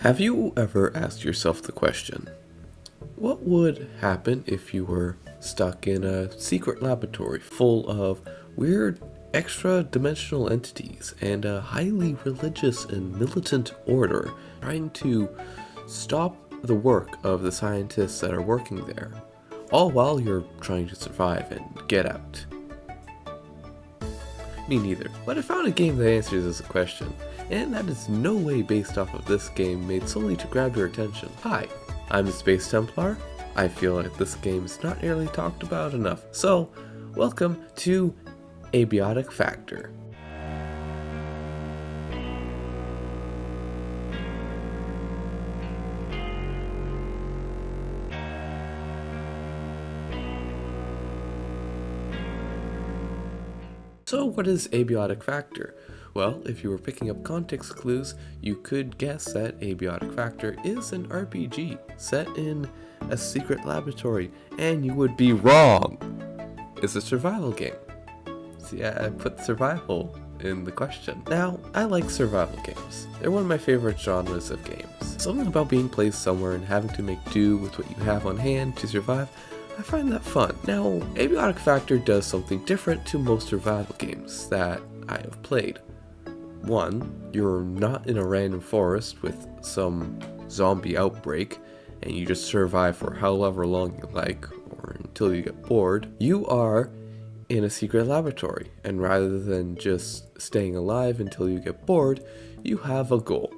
Have you ever asked yourself the question, what would happen if you were stuck in a secret laboratory full of weird extra-dimensional entities and a highly religious and militant order trying to stop the work of the scientists that are working there, all while you're trying to survive and get out? Me neither, but I found a game that answers this question, and that is no way based off of this game made solely to grab your attention. Hi, I'm the Space Templar. I feel like this game is not nearly talked about enough, so welcome to Abiotic Factor. So what is Abiotic Factor? Well, if you were picking up context clues, you could guess that Abiotic Factor is an RPG set in a secret laboratory, and you would be wrong. It's a survival game. See, I put survival in the question. Now, I like survival games. They're one of my favorite genres of games. Something about being placed somewhere and having to make do with what you have on hand to survive, I find that fun. Now, Abiotic Factor does something different to most survival games that I have played. One, you're not in a random forest with some zombie outbreak and you just survive for however long you like or until you get bored. You are in a secret laboratory, and rather than just staying alive until you get bored, you have a goal: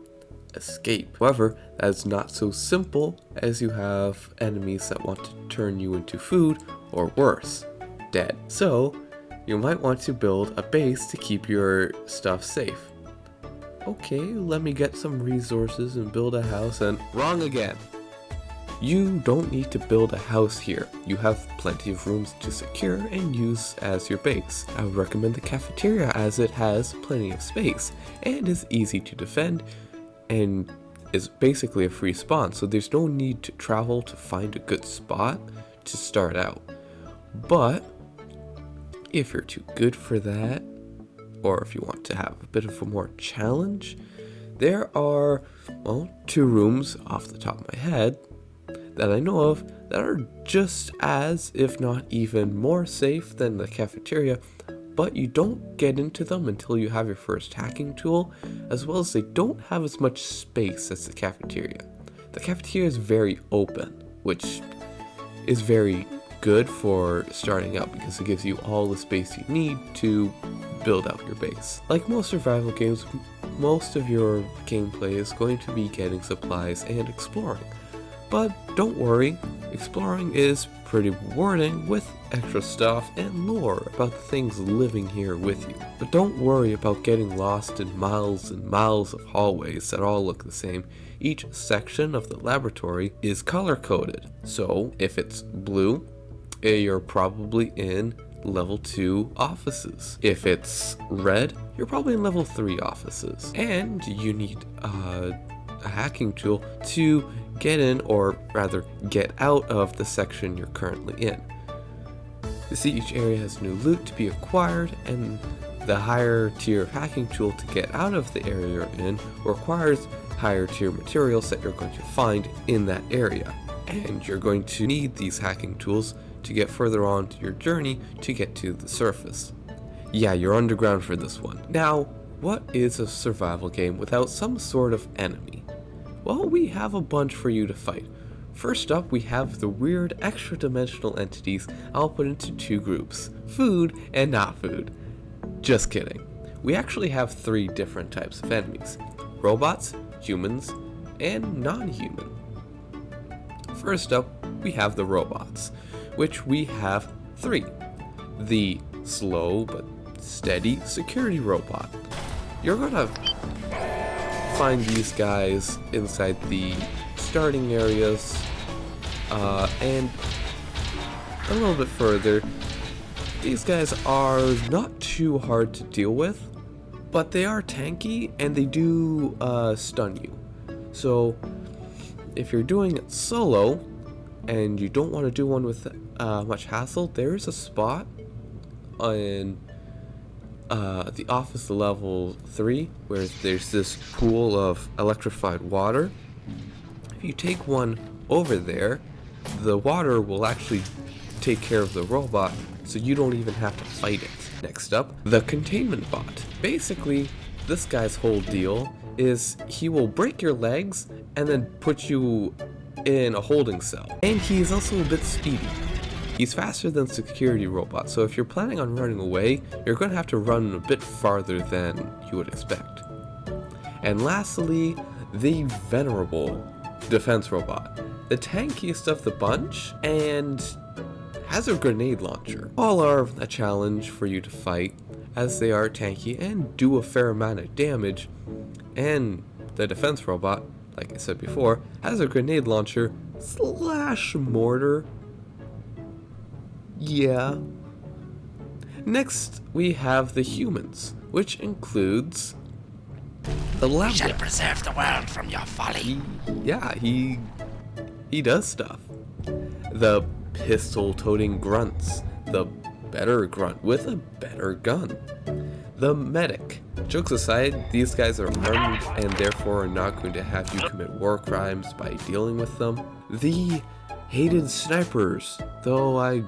escape. However, that is not so simple, as you have enemies that want to turn you into food, or worse, dead. So, you might want to build a base to keep your stuff safe. Okay, let me get some resources and build a house, and wrong again. You don't need to build a house here. You have plenty of rooms to secure and use as your base. I would recommend the cafeteria as it has plenty of space and is easy to defend and is basically a free spawn, so there's no need to travel to find a good spot to start out. But if you're too good for that, or if you want to have a bit of a more challenge, there are, well, 2 rooms off the top of my head that I know of that are just as, if not even more safe than the cafeteria, but you don't get into them until you have your first hacking tool, as well as they don't have as much space as the cafeteria. The cafeteria is very open, which is very good for starting out because it gives you all the space you need to build out your base. Like most survival games, most of your gameplay is going to be getting supplies and exploring. But don't worry, exploring is pretty rewarding with extra stuff and lore about the things living here with you. But don't worry about getting lost in miles and miles of hallways that all look the same. Each section of the laboratory is color coded. So if it's blue, you're probably in level 2 offices. If it's red, you're probably in level 3 offices. And you need a hacking tool to get in, or rather get out of the section you're currently in. You see, each area has new loot to be acquired, and the higher tier hacking tool to get out of the area you're in requires higher tier materials that you're going to find in that area. And you're going to need these hacking tools to get further on to your journey to get to the surface. Yeah, you're underground for this one. Now, what is a survival game without some sort of enemy? Well, we have a bunch for you to fight. First up, we have the weird extra-dimensional entities I'll put into 2 groups: food and not food. Just kidding. We actually have 3 different types of enemies: robots, humans, and non-human. First up, we have the robots, which we have 3. The slow but steady security robot. You're gonna find these guys inside the starting areas, and a little bit further. These guys are not too hard to deal with, but they are tanky and they do stun you. So if you're doing it solo and you don't want to do one with much hassle, there's a spot in the office level 3 where there's this pool of electrified water if you take one over there, the water will actually take care of the robot, so you don't even have to fight it. Next up, the containment bot. Basically, this guy's whole deal is he will break your legs and then put you in a holding cell. And he is also a bit speedy. He's faster than security robots, so if you're planning on running away, you're going to have to run a bit farther than you would expect. And lastly, the venerable defense robot. The tankiest of the bunch, and has a grenade launcher. All are a challenge for you to fight, as they are tanky and do a fair amount of damage. And the defense robot, like I said before, has a grenade launcher / mortar. Yeah. Next, we have the humans, which includes the lab. We shall preserve the world from your folly. He does stuff. The pistol-toting grunts, the better grunt with a better gun. The medic. Jokes aside, these guys are armed and therefore are not going to have you commit war crimes by dealing with them. The hated snipers, though I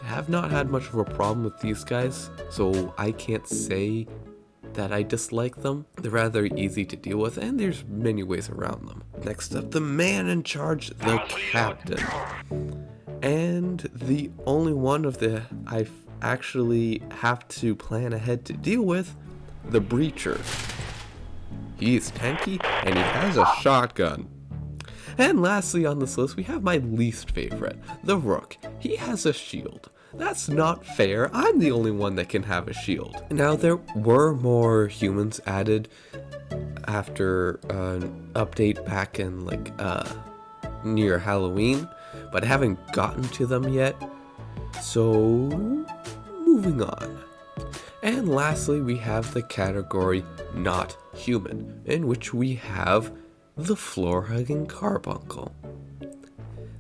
have not had much of a problem with these guys, so I can't say that I dislike them. They're rather easy to deal with, and there's many ways around them. Next up, the man in charge, the captain. And the only one of the I actually have to plan ahead to deal with, the breacher. He's tanky, and he has a shotgun. And lastly on this list, we have my least favorite, the rook. He has a shield. That's not fair. I'm the only one that can have a shield. Now, there were more humans added after an update back in near Halloween, but I haven't gotten to them yet. So, moving on. And lastly, we have the category not human, in which we have the floor-hugging carbuncle.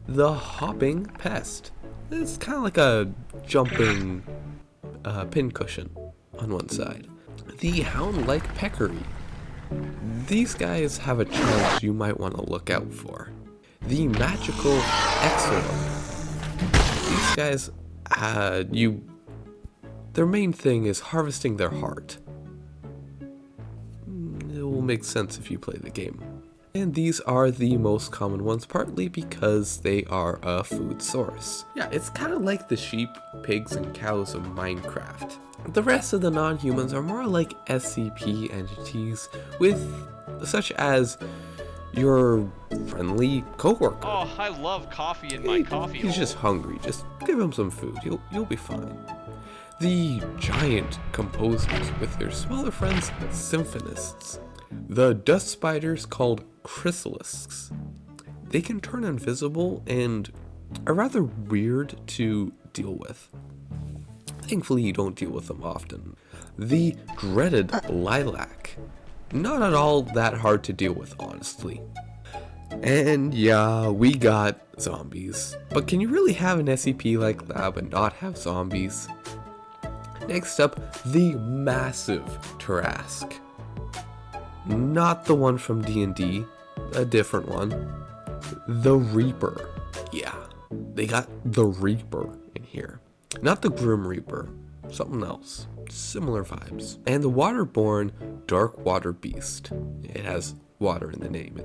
The hopping pest. It's kind of like a jumping pincushion on one side. The hound-like peccary. These guys have a challenge you might want to look out for. The magical exolum. These guys, their main thing is harvesting their heart. It will make sense if you play the game. And these are the most common ones, partly because they are a food source. Yeah, it's kind of like the sheep, pigs, and cows of Minecraft. The rest of the non-humans are more like SCP entities, such as your friendly coworker. Oh, I love coffee in my coffee He's hole. just hungry. Just give him some food. You'll be fine. The giant composers with their smaller friends, symphonists. The dust spiders called chrysalisks. They can turn invisible and are rather weird to deal with. Thankfully, you don't deal with them often. The dreaded lilac. Not at all that hard to deal with, honestly. And yeah, we got zombies. But can you really have an SCP like that but not have zombies? Next up, the massive Tarrasque. Not the one from D&D, a different one. The Reaper. Yeah, they got the Reaper in here. Not the Grim Reaper, something else. Similar vibes. And the waterborne dark water beast. It has water in the name.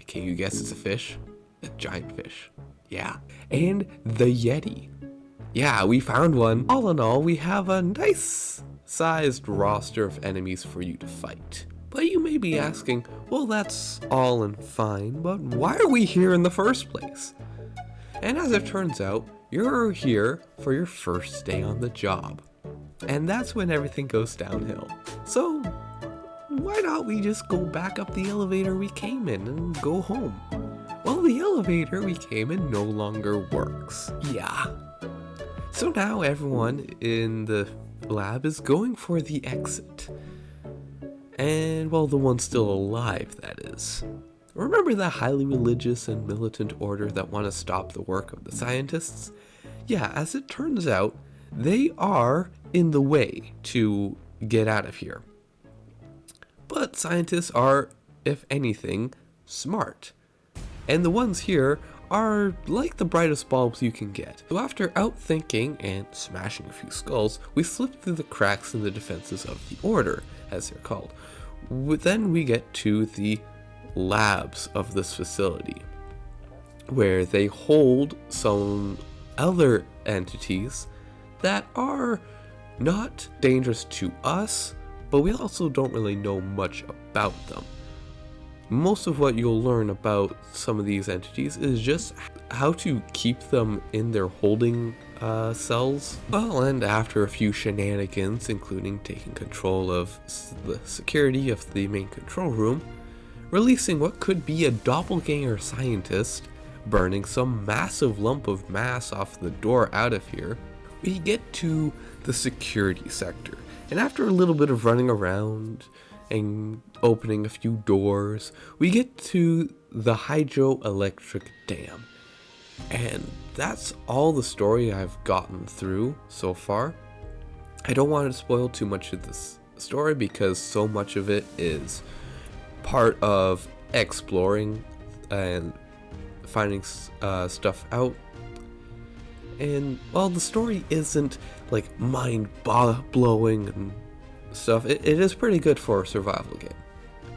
Can you guess it's a fish? A giant fish. Yeah. And the Yeti. Yeah, we found one. All in all, we have a nice sized roster of enemies for you to fight. But you may be asking, well, that's all and fine, but why are we here in the first place? And as it turns out, you're here for your first day on the job. And that's when everything goes downhill. So, why not we just go back up the elevator we came in and go home? Well, the elevator we came in no longer works. Yeah. So now everyone in the lab is going for the exit. And, well, the ones still alive, that is. Remember the highly religious and militant order that want to stop the work of the scientists? Yeah, as it turns out, they are in the way to get out of here. But scientists are, if anything, smart. and the ones here are like the brightest bulbs you can get. So after outthinking and smashing a few skulls, we slip through the cracks in the defenses of the Order, as they're called. Then we get to the labs of this facility, where they hold some other entities that are not dangerous to us, but we also don't really know much about them. Most of what you'll learn about some of these entities is just how to keep them in their holding cells. Well, and after a few shenanigans, including taking control of the security of the main control room, releasing what could be a doppelganger scientist, burning some massive lump of mass off the door out of here, we get to the security sector. And after a little bit of running around and opening a few doors, we get to the hydroelectric dam. And that's all the story I've gotten through so far. I don't want to spoil too much of this story because so much of it is part of exploring and finding stuff out. And while the story isn't like mind-blowing and stuff, it is pretty good for a survival game.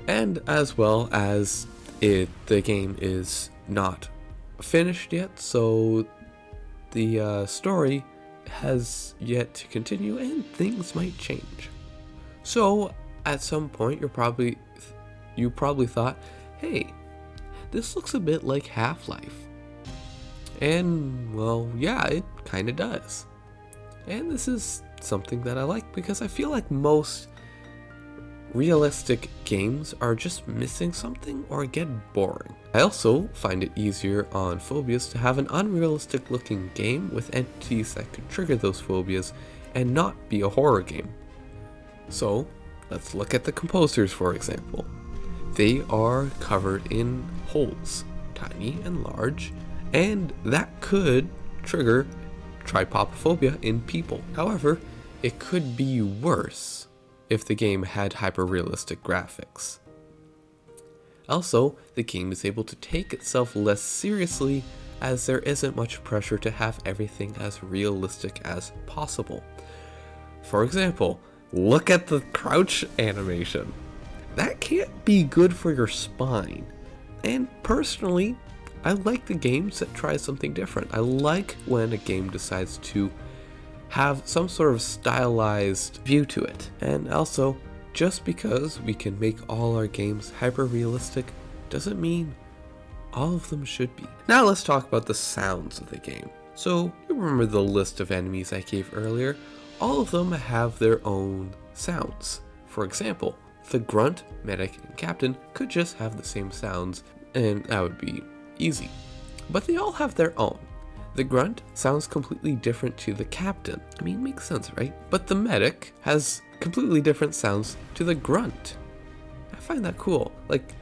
And as well as the game is not finished yet, so the story has yet to continue and things might change. So at some point you probably thought, hey, this looks a bit like Half-Life. And well, yeah, it kinda does. And this is something that I like because I feel like most realistic games are just missing something or get boring. I also find it easier on phobias to have an unrealistic looking game with entities that could trigger those phobias and not be a horror game. So let's look at the composers, for example. They are covered in holes, tiny and large, and that could trigger trypophobia in people. However, it could be worse if the game had hyper-realistic graphics. Also, the game is able to take itself less seriously as there isn't much pressure to have everything as realistic as possible. For example, look at the crouch animation. That can't be good for your spine. And personally, I like the games that try something different. I like when a game decides to have some sort of stylized view to it. And also, just because we can make all our games hyper-realistic doesn't mean all of them should be. Now let's talk about the sounds of the game. So, you remember the list of enemies I gave earlier? All of them have their own sounds. For example, the grunt, medic, and captain could just have the same sounds, and that would be easy. But they all have their own. The grunt sounds completely different to the captain. I mean, makes sense, right? But the medic has completely different sounds to the grunt. I find that cool. Like,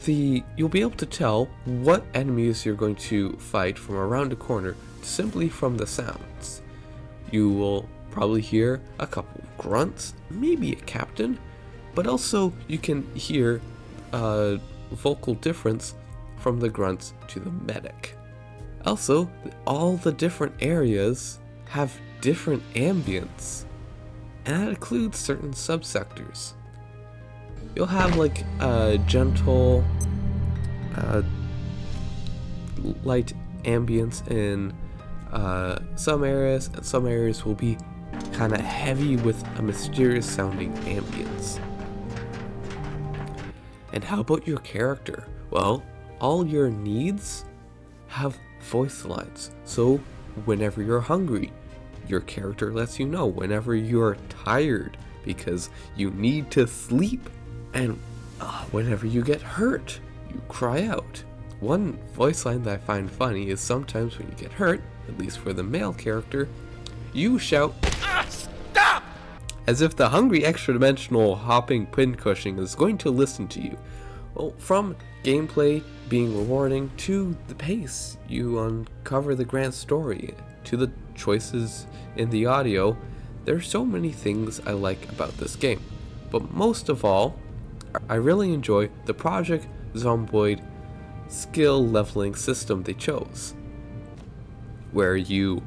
you'll be able to tell what enemies you're going to fight from around a corner simply from the sounds. You will probably hear a couple of grunts, maybe a captain, but also you can hear a vocal difference from the grunts to the medic. Also, all the different areas have different ambience, and that includes certain subsectors. You'll have like a gentle, light ambience in some areas, and some areas will be kind of heavy with a mysterious sounding ambience. And how about your character? Well, all your needs have voice lines. So whenever you're hungry, your character lets you know. Whenever you're tired because you need to sleep, and whenever you get hurt, you cry out. One voice line that I find funny is sometimes when you get hurt, at least for the male character, you shout, "Stop!" as if the hungry extra-dimensional hopping pincushion is going to listen to you. Well, from gameplay being rewarding to the pace, you uncover the grand story, to the choices in the audio, there's so many things I like about this game. But most of all, I really enjoy the Project Zomboid skill leveling system they chose, where you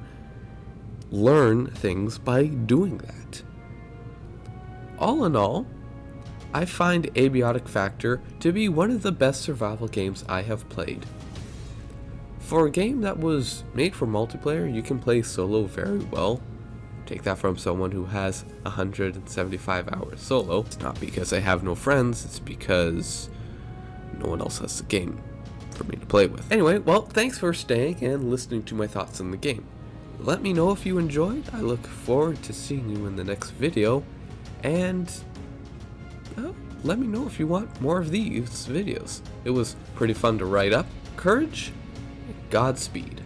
learn things by doing that. All in all, I find Abiotic Factor to be one of the best survival games I have played. For a game that was made for multiplayer, you can play solo very well. Take that from someone who has 175 hours solo. It's not because I have no friends, it's because no one else has the game for me to play with. Anyway, well, thanks for staying and listening to my thoughts on the game. Let me know if you enjoyed. I look forward to seeing you in the next video, and let me know if you want more of these videos. It was pretty fun to write up. Courage, Godspeed.